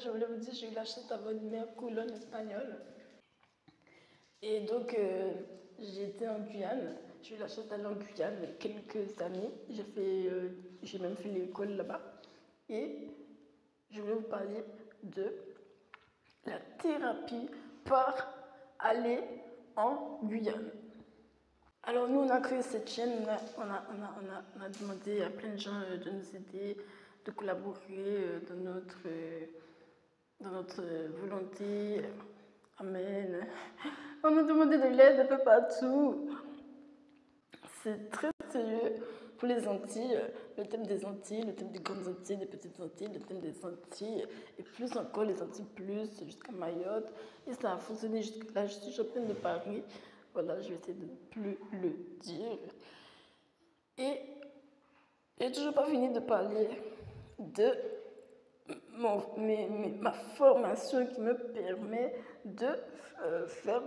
je voulais vous dire, j'ai eu la chance d'avoir une mère colonne espagnole. Et donc, j'étais en Guyane. J'ai eu la chance d'aller en Guyane quelques années. J'ai même fait l'école là-bas. Et je voulais vous parler de la thérapie par aller en Guyane. Alors nous, on a créé cette chaîne, on a demandé à plein de gens de nous aider, de collaborer dans notre volonté. Amen. On nous demandé de l'aide un peu partout. C'est très sérieux pour les Antilles, le thème des Antilles, le thème des grandes Antilles, des petites Antilles, le thème des Antilles, et plus encore les Antilles plus, jusqu'à Mayotte. Et ça a fonctionné jusque-là. Je suis championne de Paris. Voilà, je vais essayer de ne plus le dire. Et j'ai toujours pas fini de parler de ma formation qui me permet de faire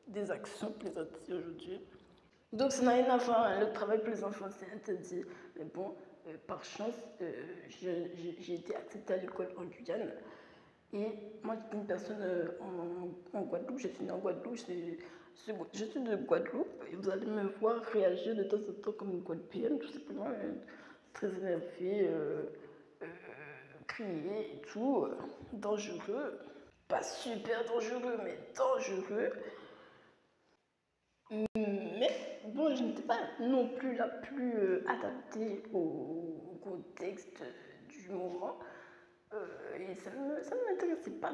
des actions pour les Antilles aujourd'hui. Donc ça n'a rien à voir, hein. Le travail pour les enfants c'est interdit. Mais bon, par chance, j'ai été acceptée à l'école en Guyane. Et moi, j'étais une personne en Guadeloupe, je suis née en Guadeloupe, je suis de Guadeloupe, et vous allez me voir réagir de temps en temps comme une Guadeloupéenne, tout simplement, très énervée, crier et tout, dangereux, pas super dangereux, mais dangereux. Mais bon, je n'étais pas non plus la plus adaptée au contexte du moment. Et ça ne m'intéressait pas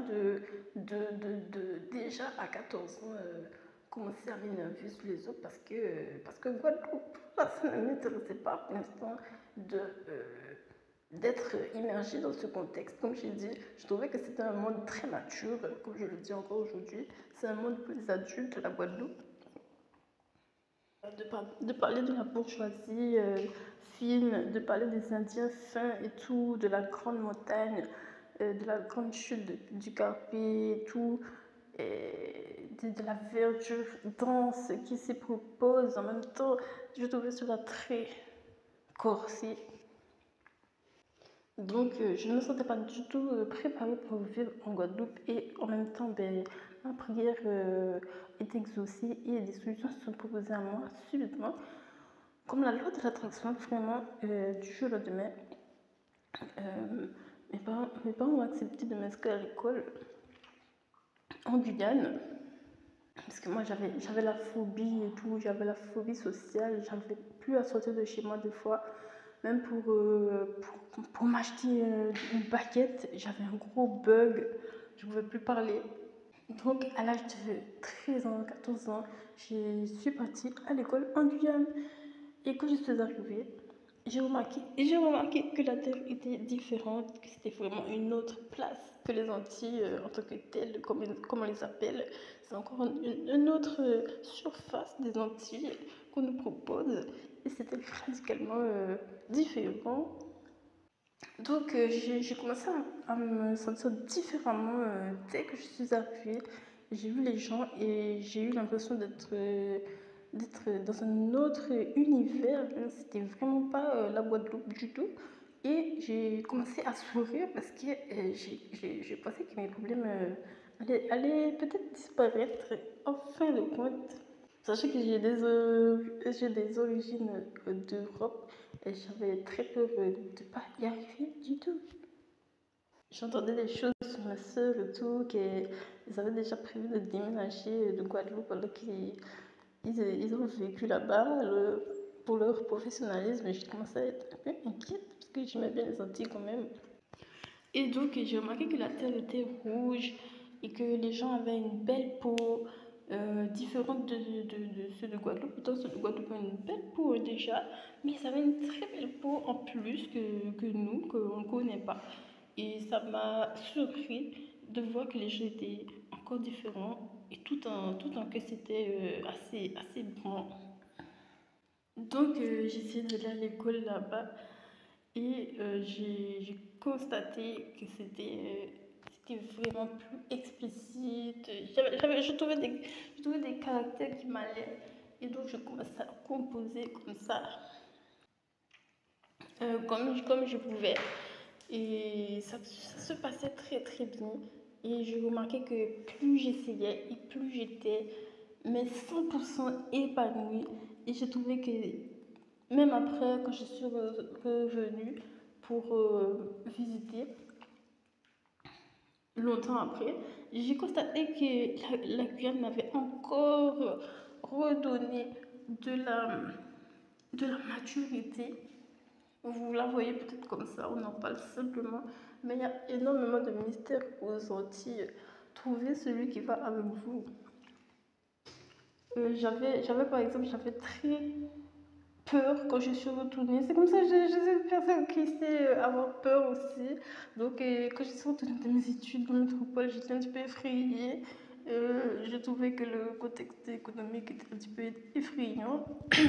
déjà à 14 ans commencer à m'énerver sur les autres parce que Guadeloupe, ça ne m'intéressait pas pour l'instant d'être immergée dans ce contexte. Comme j'ai dit, je trouvais que c'était un monde très mature, comme je le dis encore aujourd'hui. C'est un monde pour les adultes, la Guadeloupe. De parler de la bourgeoisie fine, de parler des Indiens fins et tout, de la grande montagne, de la grande chute du Carpé et tout, et de la verdure dense qui s'y propose. En même temps, je trouvais cela très corsé. Donc, je ne me sentais pas du tout préparée pour vivre en Guadeloupe et en même temps, ma prière est exaucée et des solutions se sont proposées à moi subitement. Comme la loi de l'attraction, vraiment, du jour au lendemain, mes parents ont accepté de m'inscrire à l'école en Guyane. Parce que moi, j'avais la phobie et tout, j'avais la phobie sociale, j'avais plus à sortir de chez moi des fois. Même pour m'acheter une baguette, j'avais un gros bug, je ne pouvais plus parler. Donc, à l'âge de 13 ans, 14 ans, je suis partie à l'école en Guyane. Et quand je suis arrivée, j'ai remarqué que la terre était différente, que c'était vraiment une autre place que les Antilles en tant que telles, comme on les appelle. C'est encore une autre surface des Antilles qu'on nous propose. Et c'était radicalement différent. Donc j'ai commencé à me sentir différemment dès que je suis arrivée. J'ai vu les gens et j'ai eu l'impression d'être dans un autre univers. C'était vraiment pas la Guadeloupe du tout. Et j'ai commencé à sourire parce que j'ai pensé que mes problèmes allaient peut-être disparaître en fin de compte. Sachez que j'ai des origines d'Europe et j'avais très peur de ne pas y arriver du tout. J'entendais des choses sur ma soeur et tout, qu'ils avaient déjà prévu de déménager de Guadeloupe alors qu'ils ont vécu là-bas pour leur professionnalisme. J'ai commencé à être un peu inquiète parce que j'aimais bien les Antilles quand même. Et donc j'ai remarqué que la terre était rouge et que les gens avaient une belle peau différente de ceux de Guadeloupe. Pourtant ceux de Guadeloupe ont une belle peau déjà, mais ils avaient une très belle peau en plus que nous, qu'on ne connaît pas. Et ça m'a surpris de voir que les gens étaient encore différents et tout en que c'était assez bon. Donc j'ai essayé d'aller à l'école là-bas et j'ai constaté que c'était vraiment plus explicite. Je trouvais des caractères qui m'allaient et donc je commençais à composer comme ça, comme je pouvais. Et ça se passait très très bien. Et je remarquais que plus j'essayais et plus j'étais mais 100% épanouie. Et j'ai trouvé que même après, quand je suis revenue pour visiter, longtemps après, j'ai constaté que la Guyane m'avait encore redonné de la, de la maturité. Vous la voyez peut-être comme ça, on en parle simplement, mais il y a énormément de mystères aux Antilles. Trouvez celui qui va avec vous. J'avais par exemple, j'avais très peur quand je suis retournée. C'est comme ça, j'ai cette personne qui sait avoir peur aussi. Donc, quand je suis retournée de mes études en métropole, j'étais un petit peu effrayée. Je trouvais que le contexte économique était un petit peu effrayant.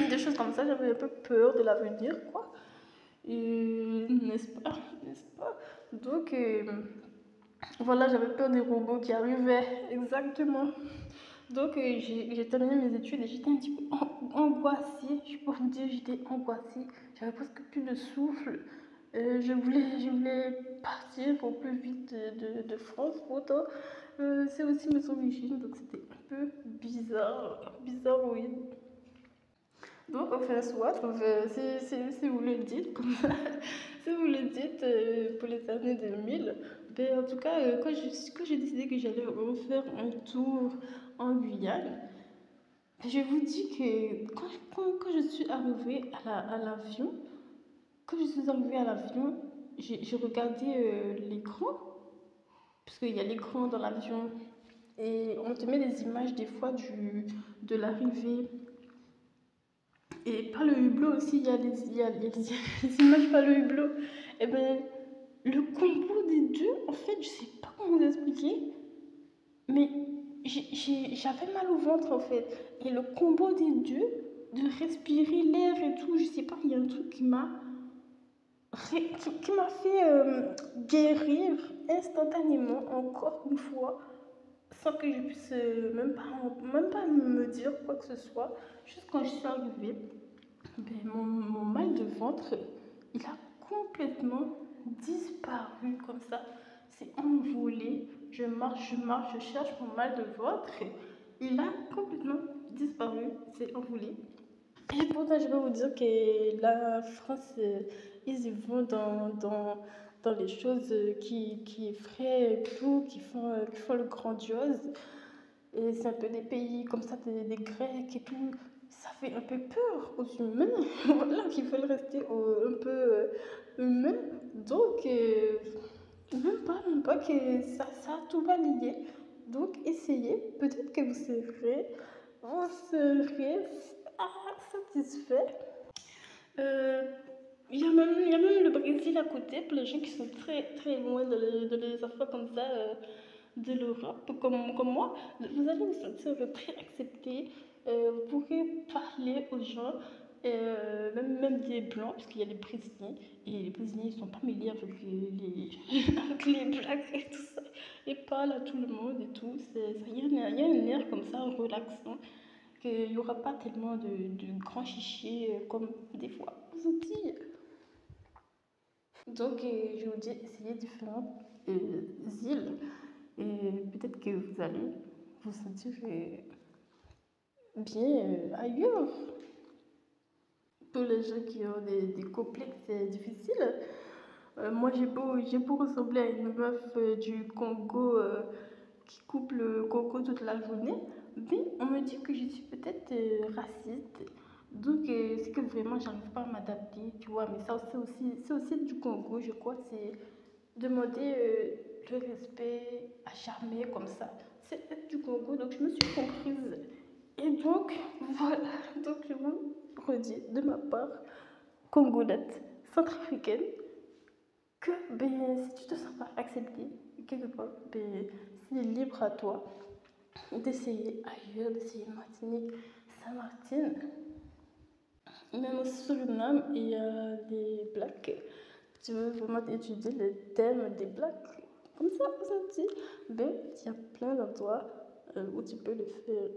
Des choses comme ça, j'avais un peu peur de l'avenir, quoi. N'est-ce pas? N'est-ce pas? Donc, voilà, j'avais peur des robots qui arrivaient. Exactement. Donc, j'ai terminé mes études et j'étais un petit peu angoissée. Je peux vous dire, j'étais angoissée. J'avais presque plus de souffle. Je voulais partir au plus vite de France. Pourtant, c'est aussi mes origines, donc c'était un peu bizarre. Bizarroïde. Donc, enfin, soit, si vous le dites, comme ça, si vous le dites pour les années 2000, ben, en tout cas, quand j'ai décidé que j'allais refaire un tour en Guyane, je vous dis que quand je suis arrivée à l'avion, quand je suis arrivée à l'avion, j'ai regardé l'écran, parce qu'il y a l'écran dans l'avion, et on te met des images des fois de l'arrivée. Et par le hublot aussi, il y a des images par le hublot. Et ben, le combo des deux, en fait, je sais pas comment vous expliquer, mais j'avais mal au ventre en fait. Et le combo des deux, de respirer l'air et tout, je sais pas, il y a un truc qui m'a fait guérir instantanément, encore une fois, sans que je puisse même pas me dire quoi que ce soit. Juste quand je suis arrivée, ben, mon mal de ventre, il a complètement disparu comme ça. C'est envolé. Je marche, je cherche mon mal de ventre. Il a complètement disparu. C'est envolé. Et pourtant, je peux vous dire que la France, ils y vont dans les choses qui effraient tout, qui font le grandiose. Et c'est un peu des pays comme ça, des Grecs et tout. Ça fait un peu peur aux humains, voilà, qui veulent rester un peu humains. Donc, même pas que ça tout va lier. Donc, essayez, peut-être que vous serez satisfait. Euh, il y a même le Brésil à côté, pour les gens qui sont très très loin de les affaires comme ça, de l'Europe, comme moi. Vous allez vous sentir très accepté. Vous pourrez parler aux gens, même des blancs, parce qu'il y a les Brésiliens, et les Brésiliens ils sont pas mêlés avec avec les blacks et tout ça. Ils parlent à tout le monde et tout. Il y a un air comme ça, relaxant qu'il n'y aura pas tellement de grands chichis comme des fois aux Antilles. Donc, je vous dis, essayez différentes îles et peut-être que vous allez vous sentir bien ailleurs. Pour les gens qui ont des complexes difficiles, moi j'ai beau ressembler à une meuf du Congo qui coupe le coco toute la journée, mais on me dit que je suis peut-être raciste. Donc, c'est que vraiment, j'arrive pas à m'adapter, tu vois. Mais ça, c'est aussi du Congo, je crois. C'est demander le respect à jamais comme ça. C'est être du Congo, donc je me suis comprise. Et donc, voilà. Donc, je vous redis de ma part, congolette, centrafricaine, que ben, si tu te sens pas accepté quelque part, ben, c'est libre à toi d'essayer ailleurs, d'essayer Martinique, Saint-Martin, même au Suriname, il y a des blacks. Tu veux vraiment étudier le thème des blacks, comme ça, vous dit, ben, il y a plein d'endroits où tu peux le faire.